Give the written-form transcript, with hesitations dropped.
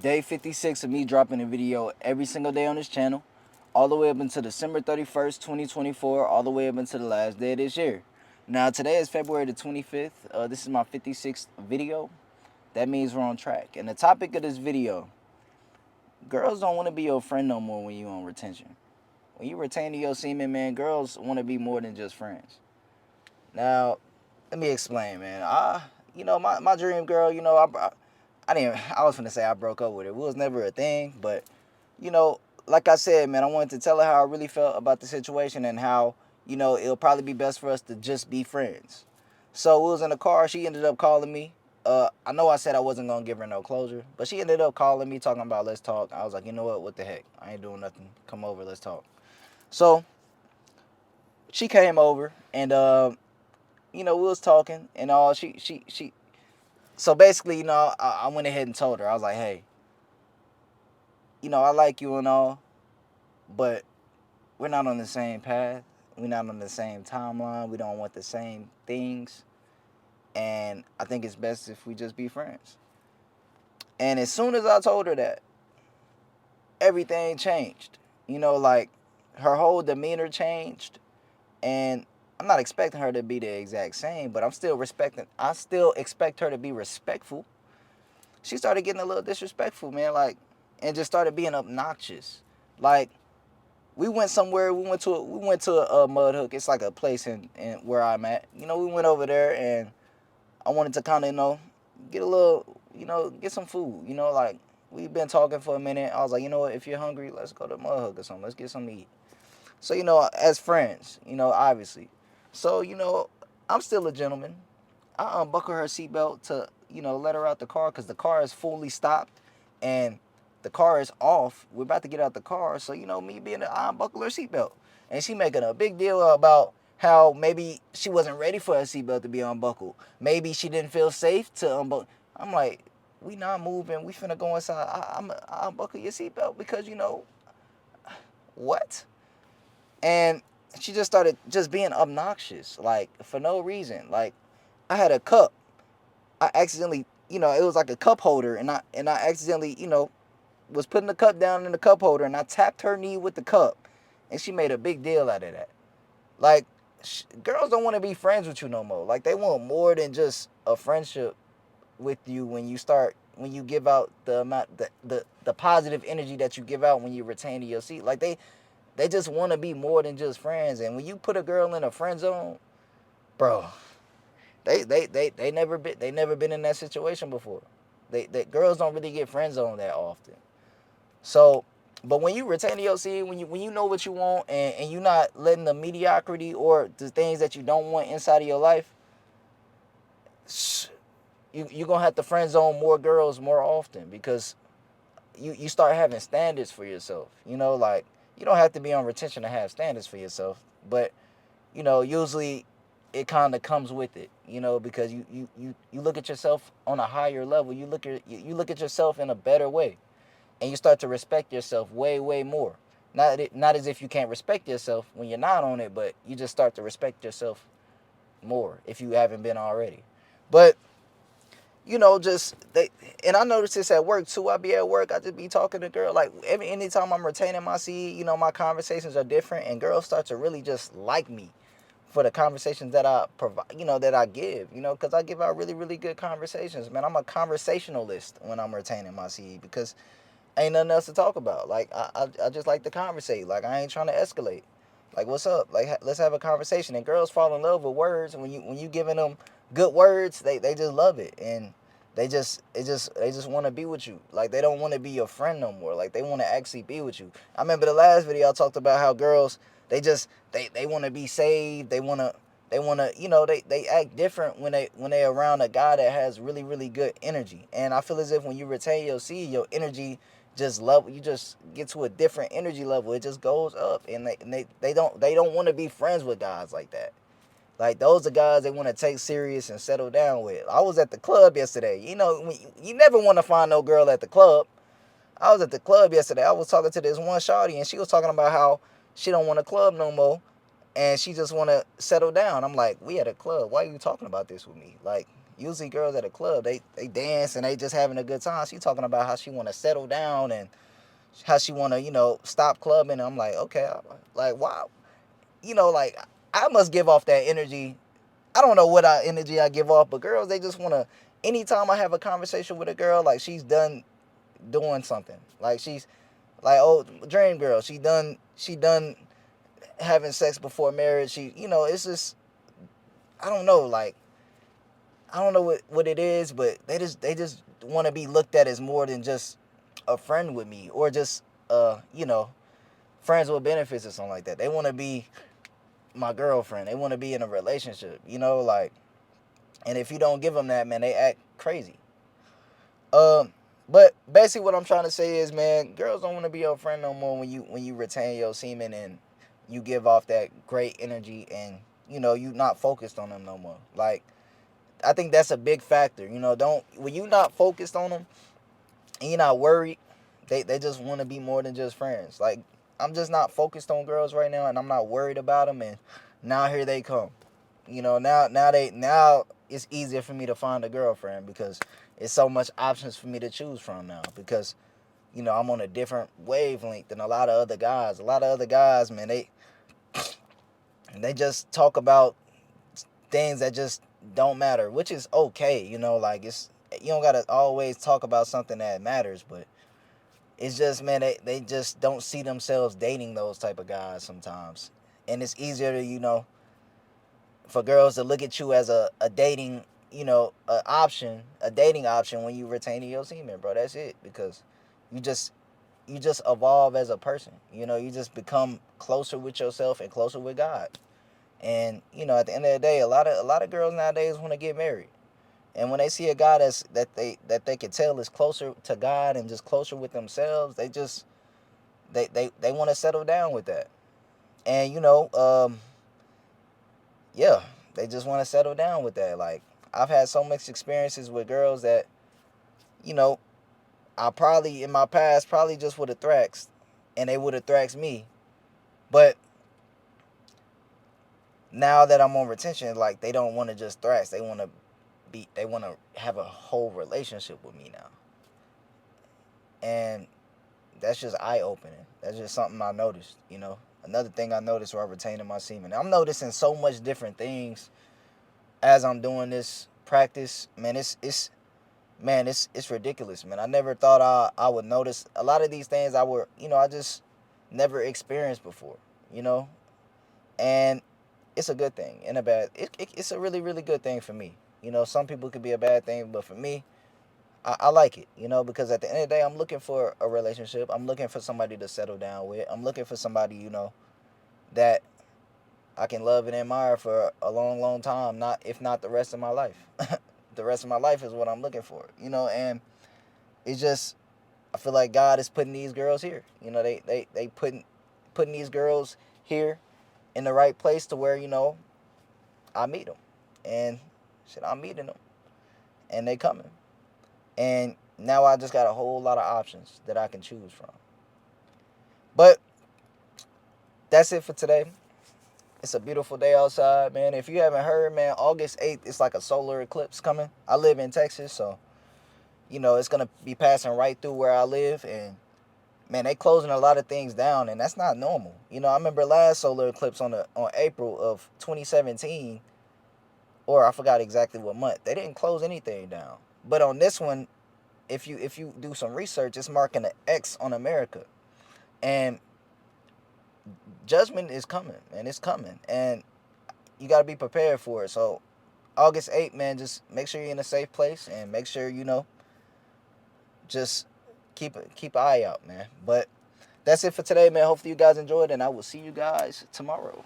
Day 56 of me dropping a video every single day on this channel, all the way up until December 31st, 2024, all the way up until the last day of this year. Now, today is February the 25th. This is my 56th video. That means we're on track. And the topic of this video, girls don't want to be your friend no more when you on retention. When you retain your semen, man, girls want to be more than just friends. Now, let me explain, man. My dream girl, I was gonna say I broke up with her. It was never a thing, but you know, like I said, man, I wanted to tell her how I really felt about the situation and how, it'll probably be best for us to just be friends. So we was in the car. She ended up calling me. I know I said I wasn't gonna give her no closure, but she ended up calling me talking about let's talk. I was like, you know what the heck? I ain't doing nothing. Come over, let's talk. So she came over and we was talking and all. She. So basically, I went ahead and told her. I was like, hey, I like you and all, but we're not on the same path. We're not on the same timeline. We don't want the same things. And I think it's best if we just be friends. And as soon as I told her that, everything changed. Like her whole demeanor changed. And I'm not expecting her to be the exact same, but I still expect her to be respectful. She started getting a little disrespectful, man, like, and just started being obnoxious. Like, we went somewhere. We went to a mud hook. It's like a place in where I'm at. We went over there, and I wanted to kind of get a little, get some food. Like we've been talking for a minute. I was like, what? If you're hungry, let's go to mud hook or something. Let's get something to eat. So as friends, obviously. So I'm still a gentleman. I unbuckle her seatbelt to let her out the car because the car is fully stopped and the car is off. We're about to get out the car, so me being I unbuckle her seatbelt, and she making a big deal about how maybe she wasn't ready for her seatbelt to be unbuckled. Maybe she didn't feel safe to unbuckle. I'm like, we not moving. We finna go inside. I unbuckle your seatbelt because what? And she just started just being obnoxious, like for no reason. Like I had a cup. I accidentally, it was like a cup holder, and I accidentally, was putting the cup down in the cup holder, and I tapped her knee with the cup, and she made a big deal out of that. Like, girls don't want to be friends with you no more. Like, they want more than just a friendship with you when you give out the amount, the positive energy that you give out when you retain to your seat. Like, they just want to be more than just friends. And when you put a girl in a friend zone, bro, they never been in that situation before. They girls don't really get friend zoned that often. So, but when you retain the OC, when you know what you want, and you're not letting the mediocrity or the things that you don't want inside of your life, you're gonna have to friend zone more girls more often because you start having standards for yourself. Like you don't have to be on retention to have standards for yourself, but usually it kind of comes with it, because you look at yourself on a higher level. You look at yourself in a better way, and you start to respect yourself way more. Not as if you can't respect yourself when you're not on it, but you just start to respect yourself more if you haven't been already. But just they, and I notice this at work too. I be at work, I just be talking to girl like anytime I'm retaining my seed, my conversations are different, and girls start to really just like me for the conversations that I provide, that I give, because I give out really, really good conversations, man. I'm a conversationalist when I'm retaining my seed because ain't nothing else to talk about. Like, I just like to conversate. Like, I ain't trying to escalate. Like, what's up? Like, let's have a conversation. And girls fall in love with words. And when you giving them good words, they just love it. And they just want to be with you. Like, they don't want to be your friend no more. Like, they want to actually be with you. I remember the last video I talked about how girls, they want to be saved. They act different when they around a guy that has really, really good energy. And I feel as if when you retain your seed, your energy you just get to a different energy level. It just goes up, and they don't want to be friends with guys like that. Like, those are guys they want to take serious and settle down with. I was at the club yesterday. You never want to find no girl at the club. I was at the club yesterday. I was talking to this one shawty, and she was talking about how she don't want a club no more, and she just want to settle down. I'm like, we at a club. Why are you talking about this with me? Like, usually girls at a club, they dance and they just having a good time. She talking about how she want to settle down and how she want to, stop clubbing. I'm like, okay, like, wow. Like, I must give off that energy. I don't know what energy I give off, but girls, they just want to, anytime I have a conversation with a girl, like, she's done doing something. Like, she's, like, oh, dream girl, she done having sex before marriage. It's just, I don't know, like, I don't know what it is, but they just want to be looked at as more than just a friend with me, or just friends with benefits or something like that. They want to be my girlfriend. They want to be in a relationship, like, and if you don't give them that, man, they act crazy. But basically what I'm trying to say is, man, girls don't want to be your friend no more when you retain your semen and you give off that great energy, and you not focused on them no more. Like, I think that's a big factor. Don't when you not focused on them and you're not worried, they just want to be more than just friends. Like, I'm just not focused on girls right now, and I'm not worried about them. And now here they come. Now it's easier for me to find a girlfriend because it's so much options for me to choose from now, because I'm on a different wavelength than a lot of other guys. A lot of other guys, man, they just talk about things that just don't matter, which is okay. Like, it's, you don't gotta always talk about something that matters, but it's just, man, they just don't see themselves dating those type of guys sometimes. And it's easier to, for girls to look at you as a dating, a dating option when you retaining your semen, bro. That's it. Because you just you just evolve as a person. You just become closer with yourself and closer with God. And at the end of the day, a lot of girls nowadays want to get married. And when they see a guy that they can tell is closer to God and just closer with themselves, they want to settle down with that. And yeah, they just want to settle down with that. Like, I've had so much experiences with girls that, you know, I probably in my past probably just would have thraxed, and they would have thraxed me. But now that I'm on retention, like, they don't want to just thrax. They want to have a whole relationship with me now. And that's just eye opening. That's just something I noticed. Another thing I noticed while retaining my semen. I'm noticing so much different things as I'm doing this practice. Man, it's ridiculous, man. I never thought I would notice a lot of these things I just never experienced before. And it's a good thing and a bad. It's a really, really good thing for me. Some people could be a bad thing, but for me, I like it, because at the end of the day, I'm looking for a relationship. I'm looking for somebody to settle down with. I'm looking for somebody, that I can love and admire for a long, long time, not if not the rest of my life. The rest of my life is what I'm looking for, and it's just, I feel like God is putting these girls here. They putting these girls here in the right place to where, I meet them. And shit, I'm meeting them. And they coming. And now I just got a whole lot of options that I can choose from. But that's it for today. It's a beautiful day outside, man. If you haven't heard, man, August 8th, it's like a solar eclipse coming. I live in Texas, so, it's going to be passing right through where I live. And, man, they closing a lot of things down, and that's not normal. I remember last solar eclipse on April of 2017, or I forgot exactly what month. They didn't close anything down. But on this one, if you do some research, it's marking an X on America. And judgment is coming, man. It's coming. And you got to be prepared for it. So August 8th, man, just make sure you're in a safe place, and make sure, just keep an eye out, man. But that's it for today, man. Hopefully you guys enjoyed, and I will see you guys tomorrow.